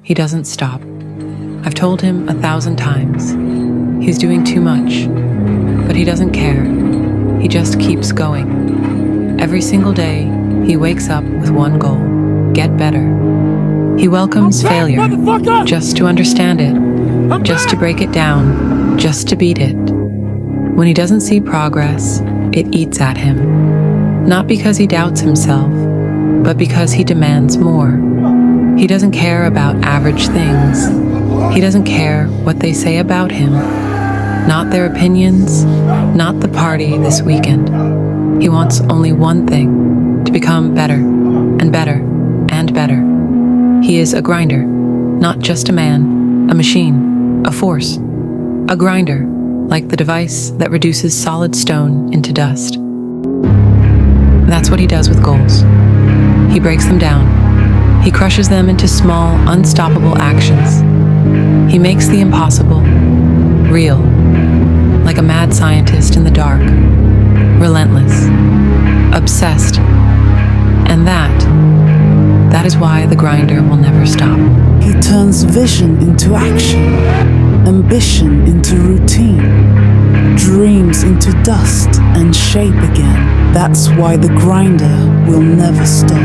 he doesn't stop. I've told him 1,000 times. He's doing too much, but he doesn't care. He just keeps going. Every single day, he wakes up with one goal: get better. He welcomes failure just to understand it, just to break it down, just to beat it. When he doesn't see progress, it eats at him. Not because he doubts himself, but because he demands more. He doesn't care about average things. He doesn't care what they say about him. Not their opinions, not the party this weekend. He wants only one thing: to become better and better and better. He is a grinder, not just a man, a machine, a force. A grinder, like the device that reduces solid stone into dust. That's what he does with goals. He breaks them down. He crushes them into small, unstoppable actions. He makes the impossible real, like a mad scientist in the dark, relentless, obsessed. And that is why the grinder will never stop. He turns vision into action, ambition into routine, dreams into dust and shape again. That's why the grinder will never stop.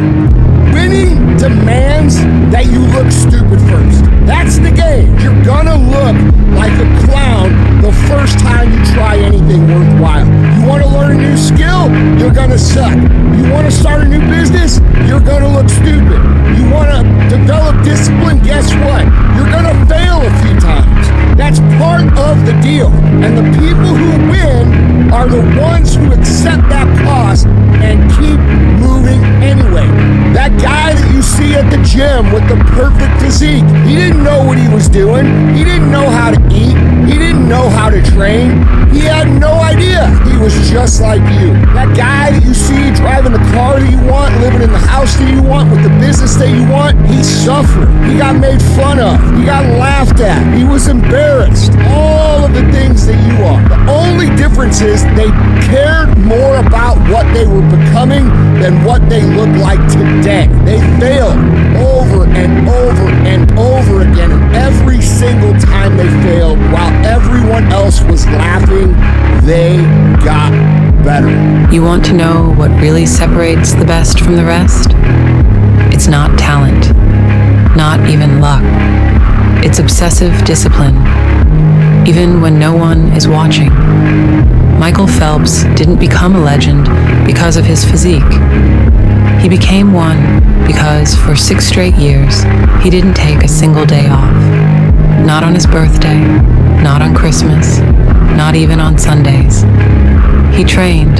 Winning demands that you look stupid first. That's the game. You're gonna look like a clown the first time you try anything worthwhile. You wanna learn a new skill? You're gonna suck. You wanna start a new business? You're gonna look stupid. You wanna develop discipline? Guess what? You're gonna fail a few times. That's part of the deal. And the people who win are the ones who accept that cost and keep moving anyway. That guy that you see at the gym with the perfect physique, he didn't know what he was doing. He didn't know how to eat. He didn't know how to train. He had no idea. He was just like you. That guy that you see driving the car that you want, living in the house that you want, with the business that you want, he suffered. He got made fun of. He got laughed at. He was embarrassed. All of the things that you are. The only difference is they cared more about what they were becoming than what they look like today. They failed over and over and over again, and every single time they failed, while everyone else was laughing, they got better. You want to know what really separates the best from the rest? It's not talent, not even luck. It's obsessive discipline, even when no one is watching. Michael Phelps didn't become a legend because of his physique. He became one because for 6 straight years, he didn't take a single day off. Not on his birthday, not on Christmas, not even on Sundays. He trained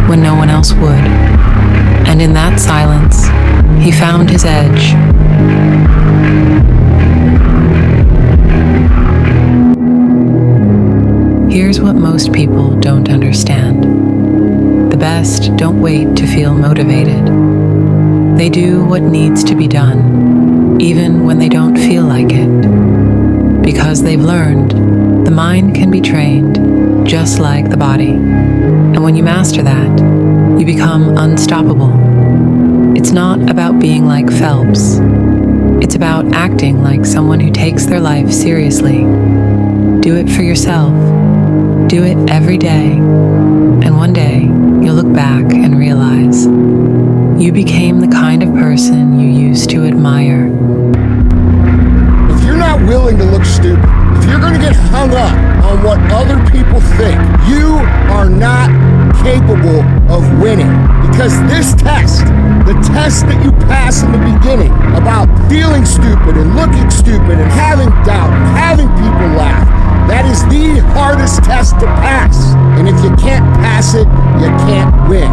when no one else would. And in that silence, he found his edge. Here's what most people don't understand. The best don't wait to feel motivated. They do what needs to be done, even when they don't feel like it. Because they've learned the mind can be trained just like the body. And when you master that, you become unstoppable. It's not about being like Phelps. It's about acting like someone who takes their life seriously. Do it for yourself. Do it every day. And one day, you'll look back and realize you became the kind of person you used to admire. If you're not willing to look stupid, if you're going to get hung up on what other people think, you are not capable of winning. Because this test, the test that you pass in the beginning about feeling stupid and looking stupid and having doubt and having people laugh, that is the hardest test to pass. And if you can't pass it, you can't win.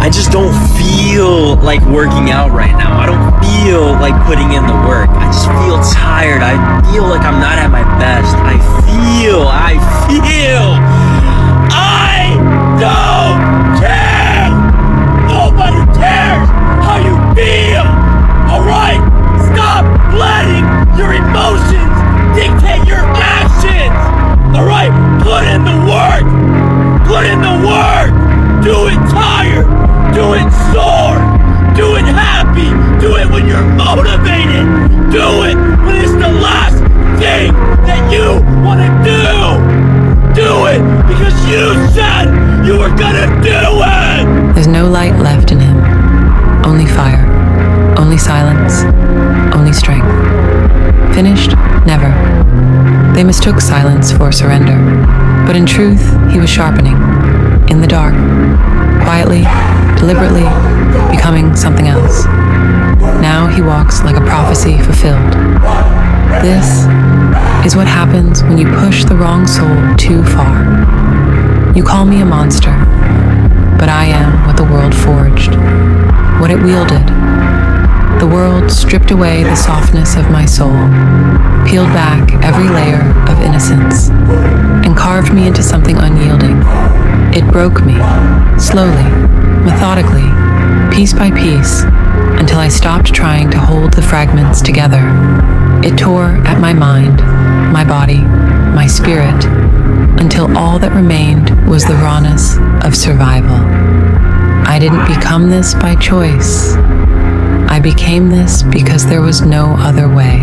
I just don't feel like working out right now. I don't feel like putting in the work. I just feel tired. I feel like I'm not at my best. I don't care. Nobody cares how you feel. All right? Stop letting your emotions dictate your actions. All right? Put in the work. Put in the work. Do it tired. Do it sore. Do it happy. Do it when you're motivated. Do it when Finished? Never. They mistook silence for surrender, but in truth, he was sharpening, in the dark, quietly, deliberately, becoming something else. Now he walks like a prophecy fulfilled. This is what happens when you push the wrong soul too far. You call me a monster, but I am what the world forged, what it wielded. The world stripped away the softness of my soul, peeled back every layer of innocence, and carved me into something unyielding. It broke me, slowly, methodically, piece by piece, until I stopped trying to hold the fragments together. It tore at my mind, my body, my spirit, until all that remained was the rawness of survival. I didn't become this by choice. I became this because there was no other way.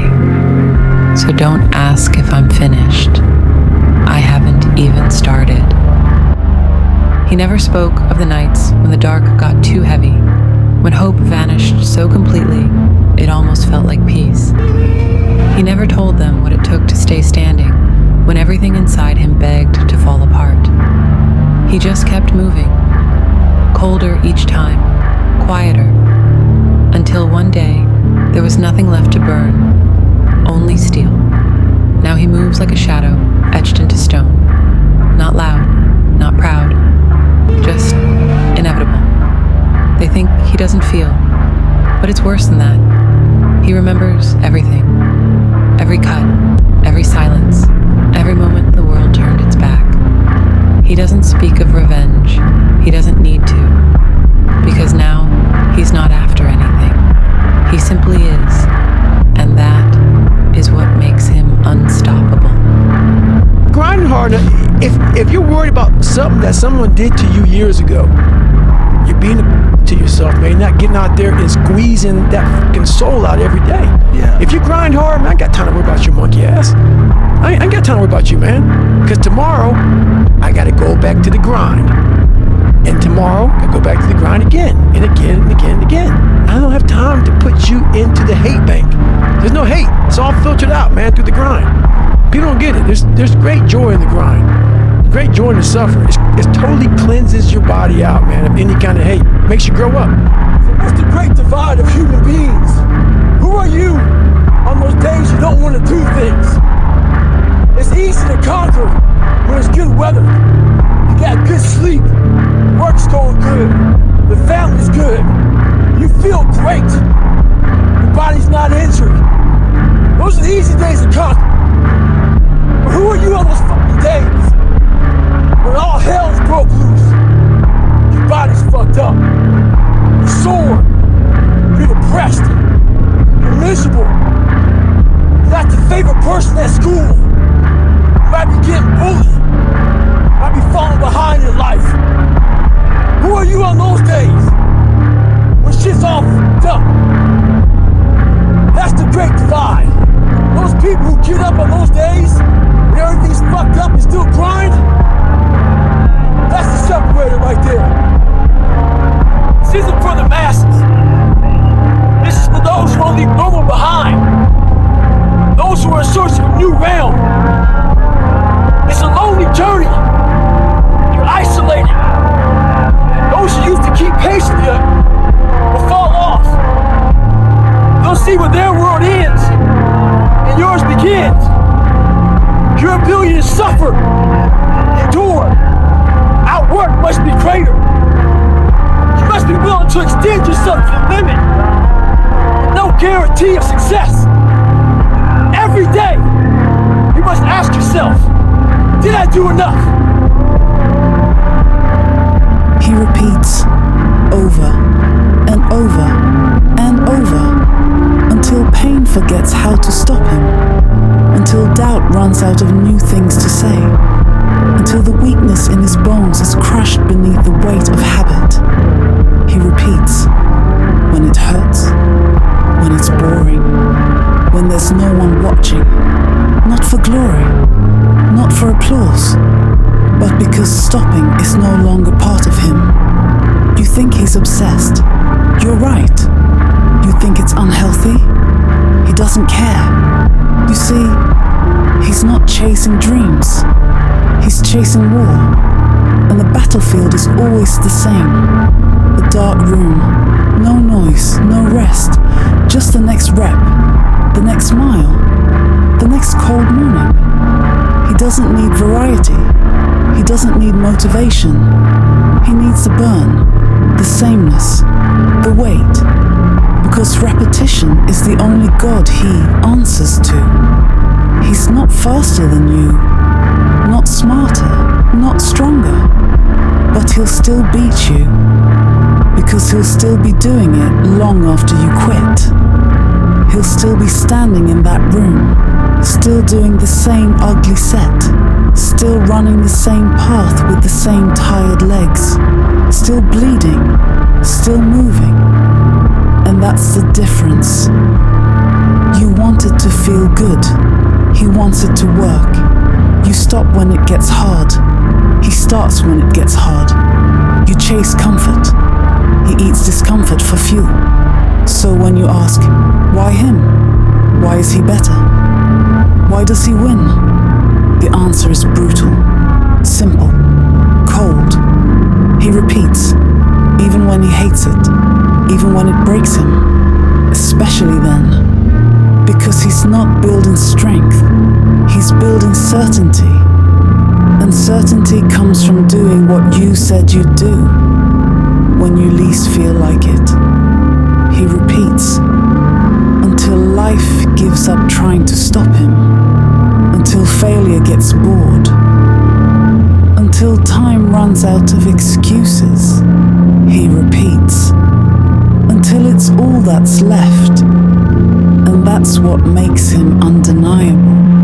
So don't ask if I'm finished. I haven't even started. He never spoke of the nights when the dark got too heavy, when hope vanished so completely it almost felt like peace. He never told them what it took to stay standing when everything inside him begged to fall apart. He just kept moving, colder each time, quieter, until one day there was nothing left to burn, only steel. Now he moves like a shadow etched into stone, not loud, not proud, just inevitable. They think he doesn't feel, but it's worse than that. He remembers everything, every cut, every silence, every moment the world turned its back. He doesn't speak of revenge. He doesn't need to, because now he's not after anything. He simply is, and that is what makes him unstoppable. Grinding hard, if you're worried about something that someone did to you years ago, you're being to yourself, man, not getting out there and squeezing that fucking soul out every day. Yeah. If you grind hard, man, I ain't got time to worry about your monkey ass. I ain't got time to worry about you, man. Because tomorrow, I gotta go back to the grind. And tomorrow, I go back to the grind again, and again, and again, and again. I don't have time to put you into the hate bank. There's no hate. It's all filtered out, man, through the grind. People don't get it. There's great joy in the grind. Great joy in the suffering. It totally cleanses your body out, man, of any kind of hate. Makes you grow up. What's the great divide of human beings? Who are you on those days you don't want to do things? It's easy to conquer when it's good weather. You got good sleep, work's going good, the family's good, you feel great, your body's not injured. Those are the easy days to conquer. But who are you on those fucking days when all hell's broke loose? Your body's fucked up, you're sore, you're depressed, you're miserable. You're not the favorite person at school. You might be getting bullied, you might be falling behind in life. Who are you on those days when shit's all fucked up? That's the great divide. Those people who get up on those days when everything's fucked up and still grind, that's the separator right there. This isn't for the masses. This is for those who won't leave normal behind. Those who are in search of a new realm. It's a lonely journey. You're isolated. Those who used to keep pace with you will fall off. They'll see where their world ends and yours begins. Your ability to suffer, endure, outwork must be greater. You must be willing to extend yourself to the limit. No guarantee of success. Every day, you must ask yourself, did I do enough? He repeats over and over and over until pain forgets how to stop him, until doubt runs out of new things to say, until the weakness in his bones is crushed beneath the weight of habit. He repeats when it hurts, when it's boring, when there's no one watching, not for glory, not for applause, but because stopping is no longer part of him. You think he's obsessed. You're right. You think it's unhealthy. He doesn't care. You see, he's not chasing dreams, he's chasing war. And the battlefield is always the same. A dark room, no noise, no rest, just the next rep, the next mile, the next cold morning. He doesn't need variety, he doesn't need motivation. He needs the burn, the sameness, the weight, because repetition is the only God he answers to. He's not faster than you, not smarter, not stronger, but he'll still beat you, because he'll still be doing it long after you quit. He'll still be standing in that room, still doing the same ugly set, still running the same path with the same tired legs, still bleeding, still moving. And that's the difference. You want it to feel good. He wants it to work. You stop when it gets hard. He starts when it gets hard. You chase comfort. He eats discomfort for fuel. So when you ask, why him? Why is he better? Why does he win? The answer is brutal, simple, cold. He repeats, even when he hates it, even when it breaks him, especially then. Because he's not building strength, he's building certainty. And certainty comes from doing what you said you'd do when you least feel like it. He repeats until life gives up trying to stop him, until failure gets bored, until time runs out of excuses. He repeats until it's all that's left. And that's what makes him undeniable.